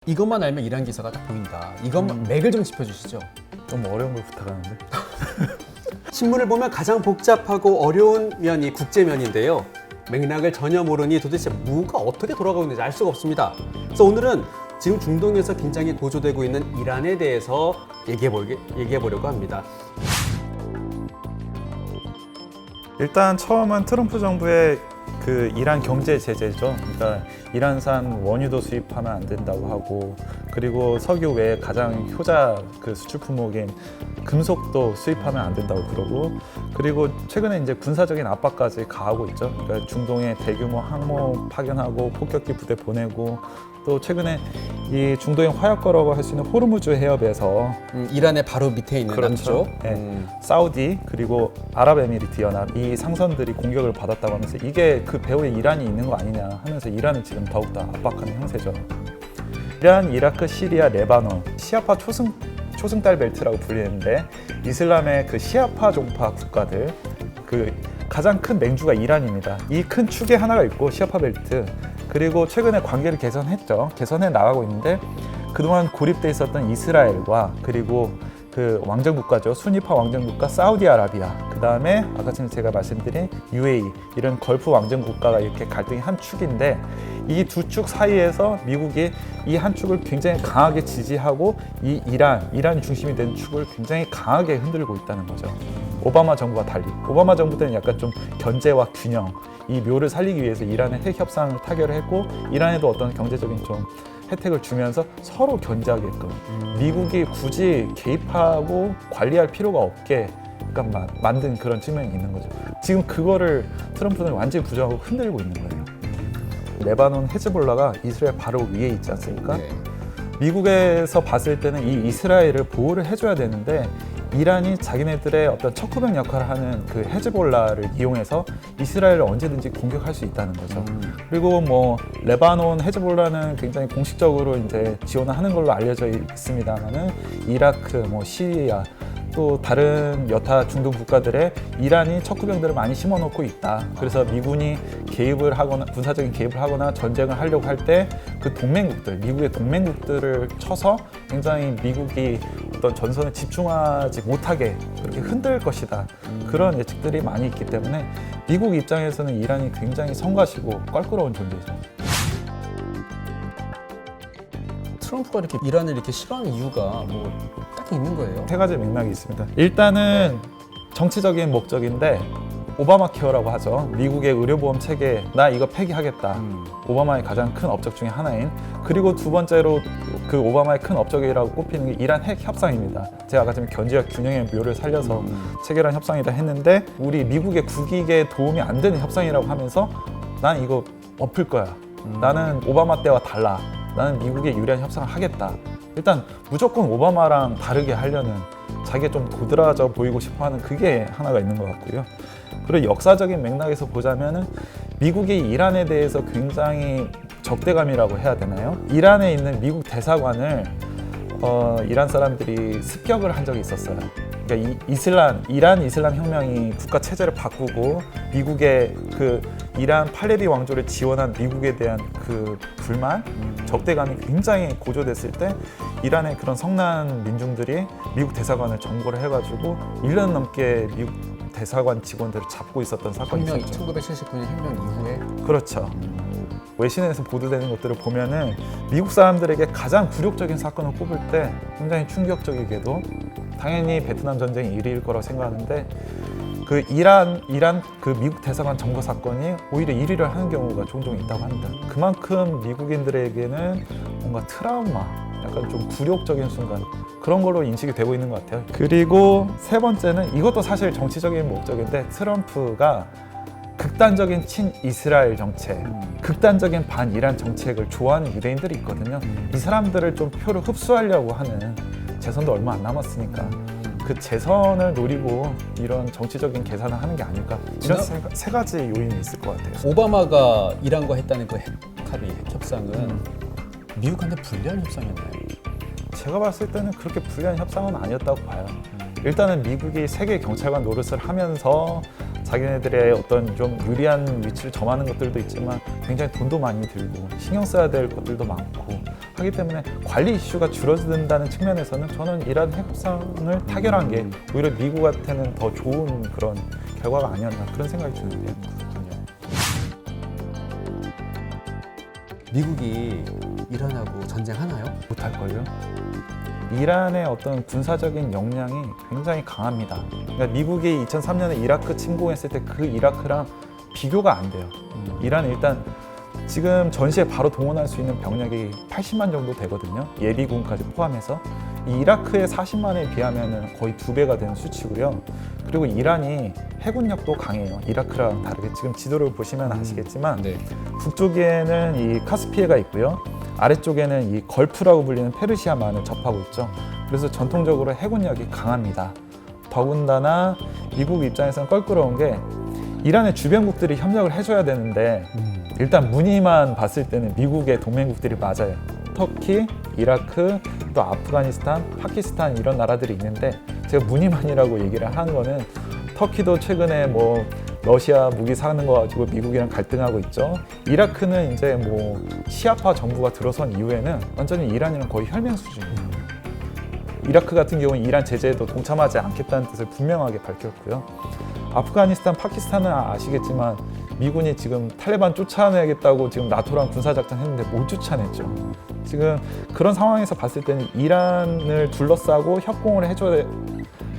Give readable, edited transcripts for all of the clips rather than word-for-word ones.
이것만 알면 이란 기사가 딱 보인다. 이것만 맥을 좀 짚어주시죠. 좀 어려운 걸 부탁하는데. 신문을 보면 가장 복잡하고 어려운 면이 국제면인데요. 맥락을 전혀 모르니 도대체 뭐가 어떻게 돌아가고 있는지 알 수가 없습니다. 그래서 오늘은 지금 중동에서 굉장히 고조되고 있는 이란에 대해서 얘기해 보려고 합니다. 일단 처음은 트럼프 정부의 그 이란 경제 제재죠. 그러니까 이란산 원유도 수입하면 안 된다고 하고, 그리고 석유 외에 가장 효자 그 수출 품목인 금속도 수입하면 안 된다고 그러고, 그리고 최근에 이제 군사적인 압박까지 가하고 있죠. 그러니까 중동에 대규모 항모 파견하고 폭격기 부대 보내고, 또 최근에 이 중동의 화약거라고 할 수 있는 호르무즈 해협에서 이란의 바로 밑에 있는 그렇죠. 남쪽. 네. 사우디 그리고 아랍에미리트 연합 이 상선들이 공격을 받았다고 하면서 이게 그 배후에 이란이 있는 거 아니냐 하면서 이란을 지금 더욱더 압박하는 형세죠. 이란, 이라크, 시리아, 레바논 시아파 초승달 벨트라고 불리는데 이슬람의 그 시아파 종파 국가들 그 가장 큰 맹주가 이란입니다. 이 큰 축에 하나가 있고 시아파 벨트, 그리고 최근에 관계를 개선했죠. 개선해 나가고 있는데 그동안 고립돼 있었던 이스라엘과 그리고 그 왕정국가죠. 순위파 왕정국가 사우디아라비아, 그 다음에 아까 전에 제가 말씀드린 UAE 이런 걸프 왕정국가가 이렇게 갈등이 한 축인데, 이 두 축 사이에서 미국이 이 한 축을 굉장히 강하게 지지하고 이 이란이 중심이 된 축을 굉장히 강하게 흔들고 있다는 거죠. 오바마 정부와 달리 오바마 정부 때는 약간 좀 견제와 균형, 이 묘를 살리기 위해서 이란의 핵 협상을 타결을 했고, 이란에도 어떤 경제적인 좀 혜택을 주면서 서로 견제하게끔 미국이 굳이 개입하고 관리할 필요가 없게 약간 만든 그런 측면이 있는 거죠. 지금 그거를 트럼프는 완전히 부정하고 흔들고 있는 거예요. 레바논 헤즈볼라가 이스라엘 바로 위에 있지 않습니까? 네. 미국에서 봤을 때는 이 이스라엘을 보호를 해줘야 되는데, 이란이 자기네들의 어떤 척후병 역할을 하는 그 헤즈볼라를 이용해서 이스라엘을 언제든지 공격할 수 있다는 거죠. 그리고 뭐 레바논 헤즈볼라는 굉장히 공식적으로 이제 지원을 하는 걸로 알려져 있습니다만은 이라크, 뭐 시리아, 또 다른 여타 중동 국가들의 이란이 척후병들을 많이 심어놓고 있다. 그래서 미군이 개입을 하거나 군사적인 개입을 하거나 전쟁을 하려고 할 때 그 동맹국들, 미국의 동맹국들을 쳐서 굉장히 미국이 어떤 전선에 집중하지 못하게 그렇게 흔들 것이다. 그런 예측들이 많이 있기 때문에 미국 입장에서는 이란이 굉장히 성가시고 껄끄러운 존재죠. 트럼프가 이렇게 이란을 이렇게 싫어하는 이유가 뭐 딱히 있는 거예요? 세 가지 맥락이 있습니다. 일단은 정치적인 목적인데, 오바마 케어라고 하죠. 미국의 의료보험 체계, 나 이거 폐기하겠다. 오바마의 가장 큰 업적 중에 하나인. 그리고 두 번째로 그 오바마의 큰 업적이라고 꼽히는 게 이란 핵 협상입니다. 제가 아까 전에 견제와 균형의 묘를 살려서 체결한 협상이다 했는데, 우리 미국의 국익에 도움이 안 되는 협상이라고 하면서 난 이거 엎을 거야. 나는 오바마 때와 달라. 나는 미국에 유리한 협상을 하겠다. 일단 무조건 오바마랑 다르게 하려는, 자기가 좀 도드라져 보이고 싶어하는 그게 하나가 있는 것 같고요. 그리고 역사적인 맥락에서 보자면은 미국이 이란에 대해서 굉장히 적대감이라고 해야 되나요? 이란에 있는 미국 대사관을 이란 사람들이 습격을 한 적이 있었어요. 그러니까 이란 이슬람 혁명이 국가 체제를 바꾸고 미국의 그 이란 팔레비 왕조를 지원한 미국에 대한 그 불만, 적대감이 굉장히 고조됐을 때 이란의 그런 성난 민중들이 미국 대사관을 점거를 해가지고 1년 넘게 미국 대사관 직원들을 잡고 있었던 사건이 혁명, 있었죠. 1979년 혁명 이후에. 그렇죠. 외신에서 보도되는 것들을 보면은 미국 사람들에게 가장 굴욕적인 사건을 꼽을 때 굉장히 충격적이게도 당연히 베트남 전쟁이 1위일 거라고 생각하는데, 그 이란 그 미국 대사관 점거 사건이 오히려 1위를 하는 경우가 종종 있다고 합니다. 그만큼 미국인들에게는 뭔가 트라우마, 약간 좀 굴욕적인 순간, 그런 걸로 인식이 되고 있는 것 같아요. 그리고 세 번째는 이것도 사실 정치적인 목적인데, 트럼프가 극단적인 친이스라엘 정책, 극단적인 반이란 정책을 좋아하는 유대인들이 있거든요. 이 사람들을 좀 표를 흡수하려고 하는, 재선도 얼마 안 남았으니까 그 재선을 노리고 이런 정치적인 계산을 하는 게 아닐까, 이런 세 가지 요인이 있을 것 같아요. 오바마가 이란과 했다는 그 핵 합의, 핵 협상은 미국한테 불리한 협상이었나요? 제가 봤을 때는 그렇게 불리한 협상은 아니었다고 봐요. 일단은 미국이 세계 경찰관 노릇을 하면서 자기네들의 어떤 좀 유리한 위치를 점하는 것들도 있지만 굉장히 돈도 많이 들고 신경 써야 될 것들도 많고 하기 때문에 관리 이슈가 줄어든다는 측면에서는 저는 이란 핵 협상을 타결한 게 오히려 미국한테는 더 좋은 그런 결과가 아니었나 그런 생각이 드는데요. 미국이 이란하고 전쟁하나요? 못할걸요? 이란의 어떤 군사적인 역량이 굉장히 강합니다. 그러니까 미국이 2003년에 이라크 침공했을 때 그 이라크랑 비교가 안 돼요. 이란은 일단 지금 전시에 바로 동원할 수 있는 병력이 80만 정도 되거든요. 예비군까지 포함해서. 이 이라크의 40만에 비하면 거의 2배가 되는 수치고요. 그리고 이란이 해군력도 강해요. 이라크랑 다르게 지금 지도를 보시면 아시겠지만 네. 북쪽에는 이 카스피해가 있고요. 아래쪽에는 이 걸프라고 불리는 페르시아만을 접하고 있죠. 그래서 전통적으로 해군력이 강합니다. 더군다나 미국 입장에서는 껄끄러운 게 이란의 주변국들이 협력을 해줘야 되는데 일단 무늬만 봤을 때는 미국의 동맹국들이 맞아요. 터키, 이라크, 또 아프가니스탄, 파키스탄 이런 나라들이 있는데 제가 무늬만이라고 얘기를 한 거는 터키도 최근에 뭐 러시아 무기 사는 거 가지고 미국이랑 갈등하고 있죠. 이라크는 이제 뭐 시아파 정부가 들어선 이후에는 완전히 이란이랑 거의 혈맹 수준이에요. 이라크 같은 경우는 이란 제재에도 동참하지 않겠다는 뜻을 분명하게 밝혔고요. 아프가니스탄, 파키스탄은 아시겠지만 미군이 지금 탈레반 쫓아내겠다고 지금 나토랑 군사작전 했는데 못 쫓아냈죠. 지금 그런 상황에서 봤을 때는 이란을 둘러싸고 협공을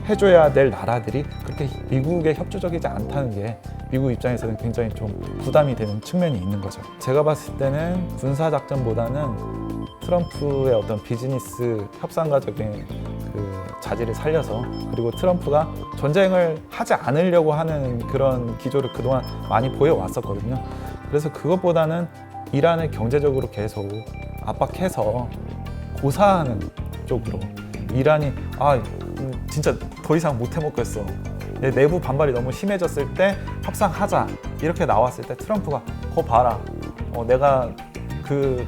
해줘야 될 나라들이 그렇게 미국에 협조적이지 않다는 게 미국 입장에서는 굉장히 좀 부담이 되는 측면이 있는 거죠. 제가 봤을 때는 군사작전보다는 트럼프의 어떤 비즈니스 협상가적인 그 자질을 살려서 그리고 트럼프가 전쟁을 하지 않으려고 하는 그런 기조를 그동안 많이 보여왔었거든요. 그래서 그것보다는 이란을 경제적으로 계속 압박해서 고사하는 쪽으로 이란이 진짜 더 이상 못 해먹겠어. 내 내부 반발이 너무 심해졌을 때 협상하자 이렇게 나왔을 때 트럼프가 거 봐라. 내가 그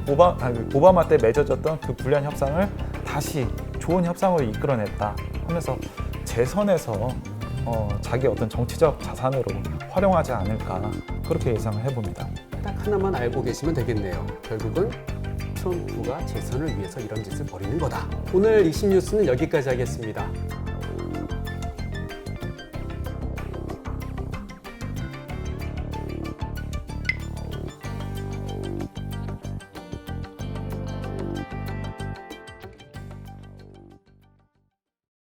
오바마 때 맺어졌던 그 불리한 협상을 다시 좋은 협상으로 이끌어냈다 하면서 재선에서 자기 어떤 정치적 자산으로 활용하지 않을까 그렇게 예상을 해봅니다. 딱 하나만 알고 계시면 되겠네요. 결국은 트럼프가 재선을 위해서 이런 짓을 벌이는 거다. 오늘 이슈 뉴스는 여기까지 하겠습니다.